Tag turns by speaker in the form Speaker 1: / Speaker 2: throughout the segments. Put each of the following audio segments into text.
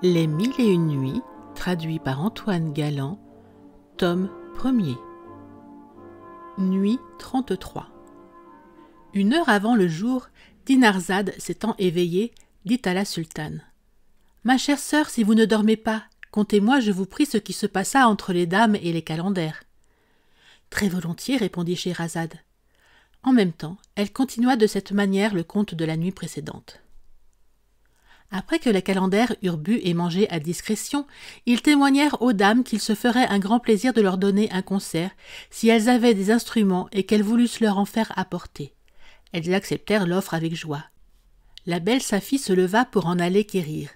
Speaker 1: Les Mille et une nuits, traduit par Antoine Galland, tome 1er. Nuit 33. 1 heure avant le jour, Dinarzade, s'étant éveillée, dit à la sultane : « Ma chère sœur, si vous ne dormez pas, contez-moi, je vous prie, ce qui se passa entre les dames et les calenders. » Très volontiers, répondit Scheherazade. En même temps, elle continua de cette manière le conte de la nuit précédente. Après que les calenders eurent bu et mangé à discrétion, ils témoignèrent aux dames qu'il se ferait un grand plaisir de leur donner un concert, si elles avaient des instruments et qu'elles voulussent leur en faire apporter. Elles acceptèrent l'offre avec joie. La belle Safie se leva pour en aller quérir.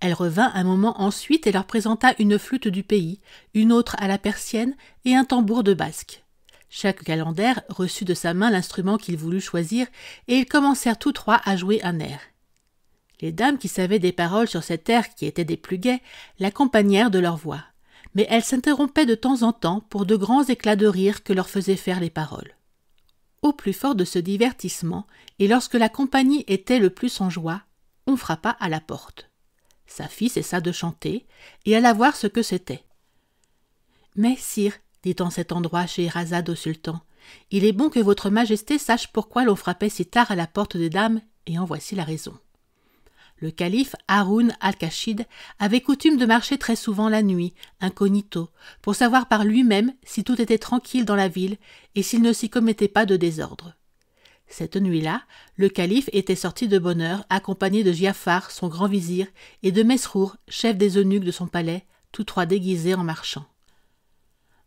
Speaker 1: Elle revint un moment ensuite et leur présenta une flûte du pays, une autre à la persienne et un tambour de basque. Chaque calender reçut de sa main l'instrument qu'il voulut choisir et ils commencèrent tous trois à jouer un air. Les dames qui savaient des paroles sur cet air qui était des plus gais l'accompagnèrent de leur voix, mais elles s'interrompaient de temps en temps pour de grands éclats de rire que leur faisaient faire les paroles. Au plus fort de ce divertissement, et lorsque la compagnie était le plus en joie, on frappa à la porte. Safie cessa de chanter et alla voir ce que c'était. « Mais, sire, dit en cet endroit Scheherazade au sultan, il est bon que votre majesté sache pourquoi l'on frappait si tard à la porte des dames, et en voici la raison. » Le calife Haroun al-Rachid avait coutume de marcher très souvent la nuit, incognito, pour savoir par lui-même si tout était tranquille dans la ville et s'il ne s'y commettait pas de désordre. Cette nuit-là, le calife était sorti de bonne heure, accompagné de Giafar, son grand vizir, et de Mesrour, chef des eunuques de son palais, tous trois déguisés en marchands.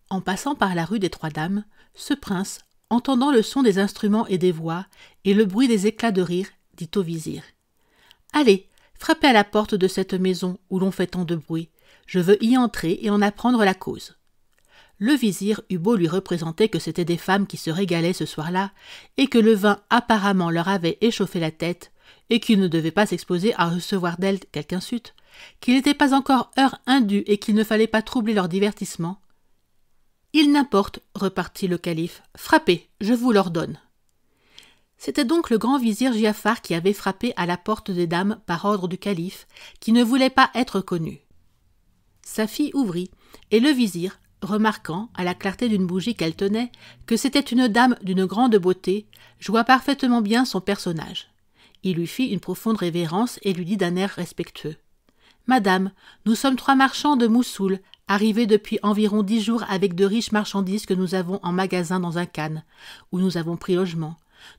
Speaker 1: En passant par la rue des Trois Dames, ce prince, entendant le son des instruments et des voix, et le bruit des éclats de rire, dit au vizir : « Allez, frappez à la porte de cette maison où l'on fait tant de bruit. Je veux y entrer et en apprendre la cause. » Le vizir eut beau lui représenter que c'étaient des femmes qui se régalaient ce soir-là, et que le vin apparemment leur avait échauffé la tête, et qu'ils ne devaient pas s'exposer à recevoir d'elles quelque insulte, qu'il n'était pas encore heure indue et qu'il ne fallait pas troubler leur divertissement. « Il n'importe, repartit le calife, frappez, je vous l'ordonne. » C'était donc le grand vizir Giafar qui avait frappé à la porte des dames par ordre du calife, qui ne voulait pas être connu. Safie ouvrit, et le vizir, remarquant, à la clarté d'une bougie qu'elle tenait, que c'était une dame d'une grande beauté, joua parfaitement bien son personnage. Il lui fit une profonde révérence et lui dit d'un air respectueux : « Madame, nous sommes 3 marchands de Moussoul, arrivés depuis environ 10 jours avec de riches marchandises que nous avons en magasin dans un khan, où nous avons pris logement.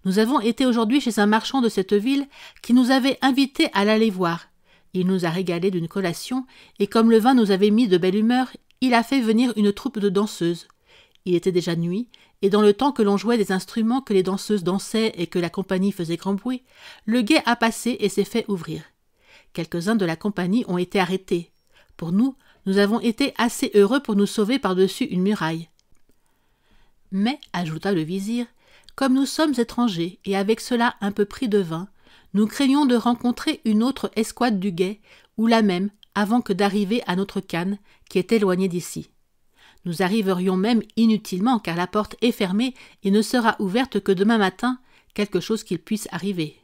Speaker 1: Nous avons été aujourd'hui chez un marchand de cette ville qui nous avait invités à l'aller voir. Il nous a régalés d'une collation, et comme le vin nous avait mis de belle humeur, il a fait venir une troupe de danseuses. Il était déjà nuit, et dans le temps que l'on jouait des instruments, que les danseuses dansaient et que la compagnie faisait grand bruit, le guet a passé et s'est fait ouvrir. Quelques-uns de la compagnie ont été arrêtés. Pour nous, nous avons été assez heureux pour nous sauver par-dessus une muraille. Mais, ajouta le vizir, comme nous sommes étrangers et avec cela un peu pris de vin, nous craignons de rencontrer une autre escouade du guet, ou la même, avant que d'arriver à notre khan, qui est éloigné d'ici. Nous arriverions même inutilement, car la porte est fermée et ne sera ouverte que demain matin, quelque chose qu'il puisse arriver.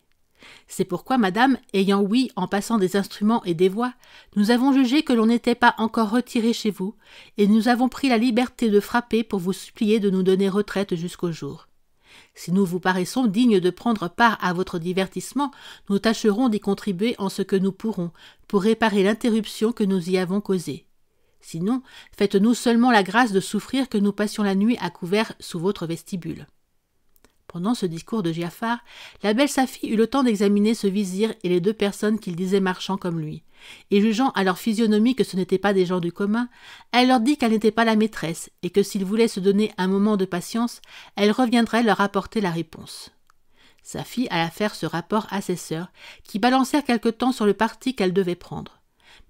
Speaker 1: C'est pourquoi, madame, ayant ouï en passant des instruments et des voix, nous avons jugé que l'on n'était pas encore retiré chez vous, et nous avons pris la liberté de frapper pour vous supplier de nous donner retraite jusqu'au jour. Si nous vous paraissons dignes de prendre part à votre divertissement, nous tâcherons d'y contribuer en ce que nous pourrons, pour réparer l'interruption que nous y avons causée. Sinon, faites-nous seulement la grâce de souffrir que nous passions la nuit à couvert sous votre vestibule. » Pendant ce discours de Giafar, la belle Safie eut le temps d'examiner ce vizir et les 2 personnes qu'il disait marchands comme lui, et jugeant à leur physionomie que ce n'étaient pas des gens du commun, elle leur dit qu'elle n'était pas la maîtresse, et que s'ils voulaient se donner un moment de patience, elle reviendrait leur apporter la réponse. Safie alla faire ce rapport à ses sœurs, qui balancèrent quelque temps sur le parti qu'elles devaient prendre.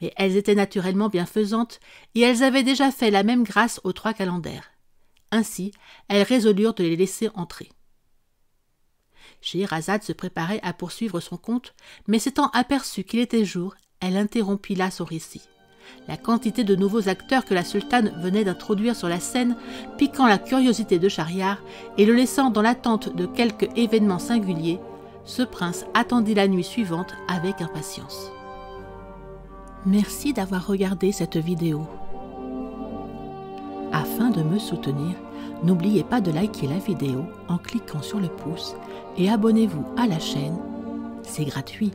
Speaker 1: Mais elles étaient naturellement bienfaisantes, et elles avaient déjà fait la même grâce aux 3 calenders. Ainsi, elles résolurent de les laisser entrer. Scheherazade se préparait à poursuivre son conte, mais s'étant aperçue qu'il était jour, elle interrompit là son récit. La quantité de nouveaux acteurs que la sultane venait d'introduire sur la scène, piquant la curiosité de Schahriar et le laissant dans l'attente de quelque événement singulier, ce prince attendit la nuit suivante avec impatience. Merci d'avoir regardé cette vidéo. Afin de me soutenir, n'oubliez pas de liker la vidéo en cliquant sur le pouce et abonnez-vous à la chaîne, c'est gratuit.